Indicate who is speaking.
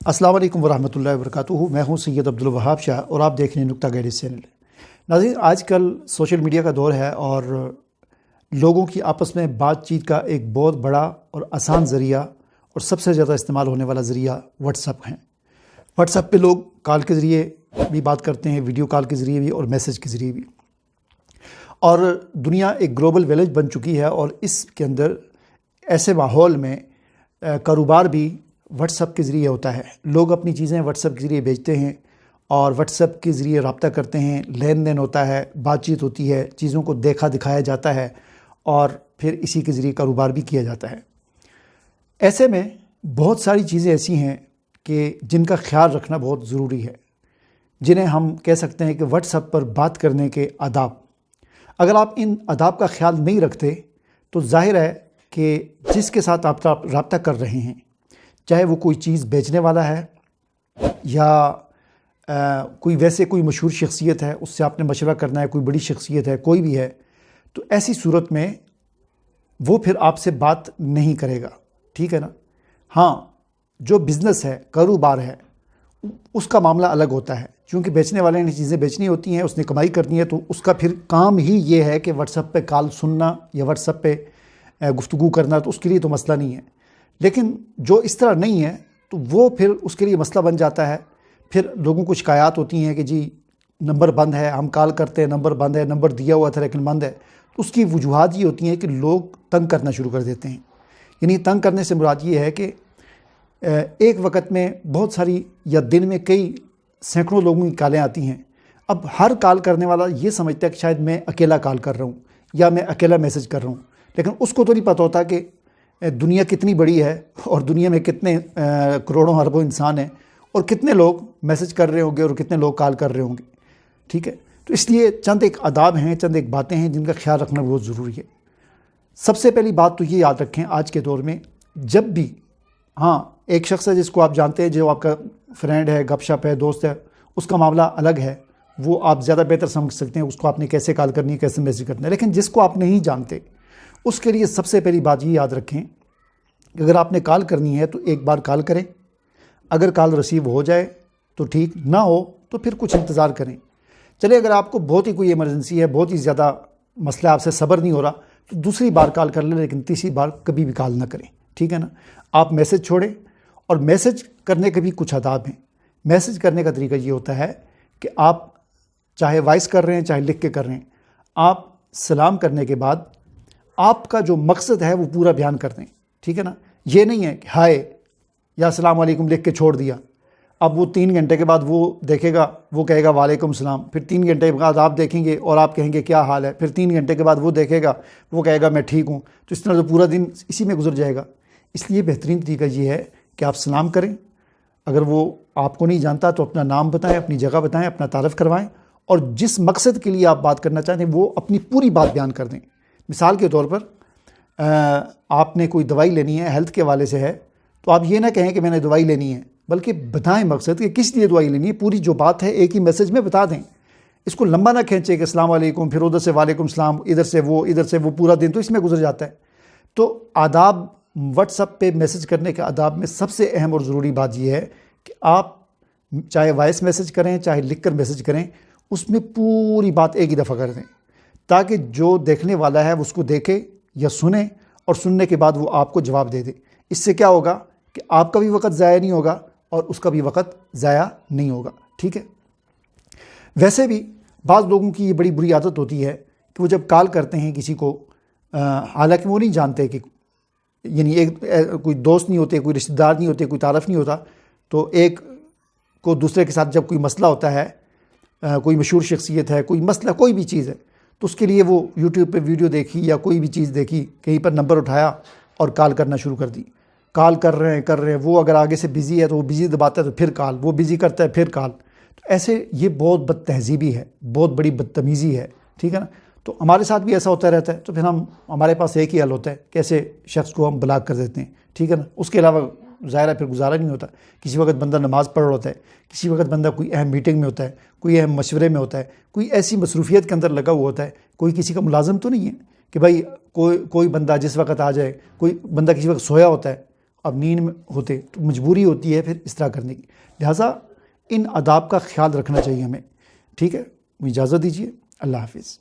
Speaker 1: अस्सलाम वालेकुम वरहमतुल्लाहि वबरकातुहू। मैं हूं सैयद अब्दुल वहाब शाह और आप देख रहे हैं नुक्ता गाइडेड चैनल। नाज़रीन, आजकल सोशल मीडिया का दौर है और लोगों की आपस में बातचीत का एक बहुत बड़ा और आसान ज़रिया और सबसे ज़्यादा इस्तेमाल होने वाला ज़रिया व्हाट्सअप है। व्हाट्सअप पे लोग कॉल के ज़रिए भी बात करते हैं, वीडियो कॉल के ज़रिए भी और मैसेज के ज़रिए भी। और दुनिया एक ग्लोबल विलेज बन चुकी है और इसके अंदर ऐसे माहौल में कारोबार भी व्हाट्सअप के ज़रिए होता है। लोग अपनी चीज़ें व्हाट्सअप के ज़रिए भेजते हैं और व्हाट्सअप के ज़रिए रब्ता करते हैं, लेन देन होता है, बातचीत होती है, चीज़ों को देखा दिखाया जाता है और फिर इसी के ज़रिए कारोबार भी किया जाता है। ऐसे में बहुत सारी चीज़ें ऐसी हैं कि जिनका ख्याल रखना बहुत ज़रूरी है, जिन्हें हम कह सकते हैं कि व्हाट्सअप पर बात करने के आदाब। अगर आप इन आदाब का ख्याल नहीं रखते तो जाहिर है कि जिसके साथ आप रब्ता कर रहे हैं, चाहे वो कोई चीज़ बेचने वाला है या कोई मशहूर शख्सियत है, उससे आपने मशवरा करना है, कोई बड़ी शख्सियत है, कोई भी है, तो ऐसी सूरत में वो फिर आपसे बात नहीं करेगा। ठीक है ना। हाँ, जो बिज़नेस है, कारोबार है, उसका मामला अलग होता है, क्योंकि बेचने वाले ने चीज़ें बेचनी होती हैं, उसने कमाई करनी है, तो उसका फिर काम ही ये है कि व्हाट्सएप पे कॉल सुनना या व्हाट्सएप पे गुफ्तगू करना, तो उसके लिए तो मसला नहीं है। लेकिन जो इस तरह नहीं है तो वो फिर उसके लिए मसला बन जाता है। फिर लोगों को शिकायत होती हैं कि जी नंबर बंद है, हम कॉल करते हैं नंबर बंद है, नंबर दिया हुआ था लेकिन बंद है। तो उसकी वजूहात ये होती हैं कि लोग तंग करना शुरू कर देते हैं। यानी तंग करने से मुराद ये है कि एक वक्त में बहुत सारी या दिन में कई सैकड़ों लोगों की कॉलें आती हैं। अब हर कॉल करने वाला ये समझता है कि शायद मैं अकेला कॉल कर रहा हूँ या मैं अकेला मैसेज कर रहा हूँ, लेकिन उसको तो नहीं पता होता कि दुनिया कितनी बड़ी है और दुनिया में कितने करोड़ों अरबों इंसान हैं और कितने लोग मैसेज कर रहे होंगे और कितने लोग कॉल कर रहे होंगे। ठीक है। तो इसलिए चंद एक आदाब हैं, चंद एक बातें हैं जिनका ख्याल रखना बहुत ज़रूरी है। सबसे पहली बात तो ये याद रखें, आज के दौर में जब भी एक शख्स है जिसको आप जानते हैं, जो आपका फ्रेंड है, गपशप है, दोस्त है, उसका मामला अलग है, वो आप ज़्यादा बेहतर समझ सकते हैं उसको आपने कैसे कॉल करनी है, कैसे मैसेज करना है। लेकिन जिसको आप नहीं जानते उसके लिए सबसे पहली बात ये याद रखें कि अगर आपने कॉल करनी है तो एक बार कॉल करें। अगर कॉल रिसीव हो जाए तो ठीक, ना हो तो फिर कुछ इंतज़ार करें। चलिए, अगर आपको बहुत ही कोई इमरजेंसी है, बहुत ही ज़्यादा मसला, आपसे सब्र नहीं हो रहा, तो दूसरी बार कॉल कर लें, लेकिन तीसरी बार कभी भी कॉल ना करें। ठीक है ना। आप मैसेज छोड़ें, और मैसेज करने के भी कुछ आदाब हैं। मैसेज करने का तरीका ये होता है कि आप चाहे वॉइस कर रहे हैं चाहे लिख के कर रहे हैं, आप सलाम करने के बाद आपका जो मकसद है वो पूरा बयान कर दें। ठीक है ना। ये नहीं है कि हाय या अस्सलाम वालेकुम लिख के छोड़ दिया, अब वो 3 घंटे के बाद वो देखेगा, वो कहेगा वालेकुम सलाम, फिर 3 घंटे के बाद आप देखेंगे और आप कहेंगे क्या हाल है, फिर 3 घंटे के बाद वो देखेगा, वो कहेगा मैं ठीक हूँ। तो इस तरह तो पूरा दिन इसी में गुजर जाएगा। इसलिए बेहतरीन तरीका ये है कि आप सलाम करें। अगर वो आपको नहीं जानता तो अपना नाम बताएं, अपनी जगह बताएं, अपना तारफ़ करवाएं और जिस मकसद के लिए आप बात करना चाहते हैं वो अपनी पूरी बात बयान कर दें। मिसाल के तौर पर आपने कोई दवाई लेनी है, हेल्थ के हवाले से है, तो आप ये ना कहें कि मैंने दवाई लेनी है, बल्कि बताएं मकसद कि किस लिए दवाई लेनी है। पूरी जो बात है एक ही मैसेज में बता दें। इसको लंबा ना खींचे कि अस्सलाम वालेकुम, फिर उधर से वालेकुम सलाम, इधर से वो, पूरा दिन तो इसमें गुजर जाता है। तो आदाब, व्हाट्सएप पे मैसेज करने के आदाब में सबसे अहम और ज़रूरी बात यह है कि आप चाहे वॉइस मैसेज करें चाहे लिख कर मैसेज करें, उसमें पूरी बात एक ही दफ़ा कर दें, ताकि जो देखने वाला है उसको देखे या सुने और सुनने के बाद वो आपको जवाब दे दे। इससे क्या होगा कि आपका भी वक्त ज़ाया नहीं होगा और उसका भी वक्त ज़ाया नहीं होगा। ठीक है। वैसे भी बाज़ लोगों की ये बड़ी बुरी आदत होती है कि वो जब कॉल करते हैं किसी को, हालांकि वो नहीं जानते कि यानी कोई दोस्त नहीं होते, कोई रिश्तेदार नहीं होते, कोई तारफ़ नहीं होता, तो एक को दूसरे के साथ जब कोई मसला होता है, कोई मशहूर शख्सियत है, कोई मसला, कोई भी चीज़ है, तो उसके लिए वो यूट्यूब पे वीडियो देखी या कोई भी चीज़ देखी, कहीं पर नंबर उठाया और कॉल करना शुरू कर दी। कॉल कर रहे हैं, वो अगर आगे से बिज़ी है तो वो बिज़ी दबाता है तो फिर कॉल, वो बिज़ी करता है फिर कॉल। तो ऐसे ये बहुत बदतहज़ीबी है, बहुत बड़ी बदतमीज़ी है। ठीक है ना। तो हमारे साथ भी ऐसा होता रहता है, तो फिर हमारे पास एक ही हल होता है कि ऐसे शख्स को हम ब्लॉक कर देते हैं। ठीक है ना। उसके अलावा ज़ाहिर है फिर गुजारा नहीं होता। किसी वक्त बंदा नमाज़ पढ़ रहा होता है, किसी वक्त बंदा कोई अहम मीटिंग में होता है, कोई अहम मशवरे में होता है, कोई ऐसी मसरूफियत के अंदर लगा हुआ होता है। कोई किसी का मुलाजिम तो नहीं है कि भाई कोई बंदा जिस वक्त आ जाए, कोई बंदा किसी वक्त सोया होता है اب نیند میں ہوتے تو مجبوری ہوتی ہے پھر اس طرح کرنے کی. لہٰذا ان آداب کا خیال رکھنا چاہیے ہمیں. ٹھیک ہے, مجھے اجازت دیجیے. اللہ حافظ.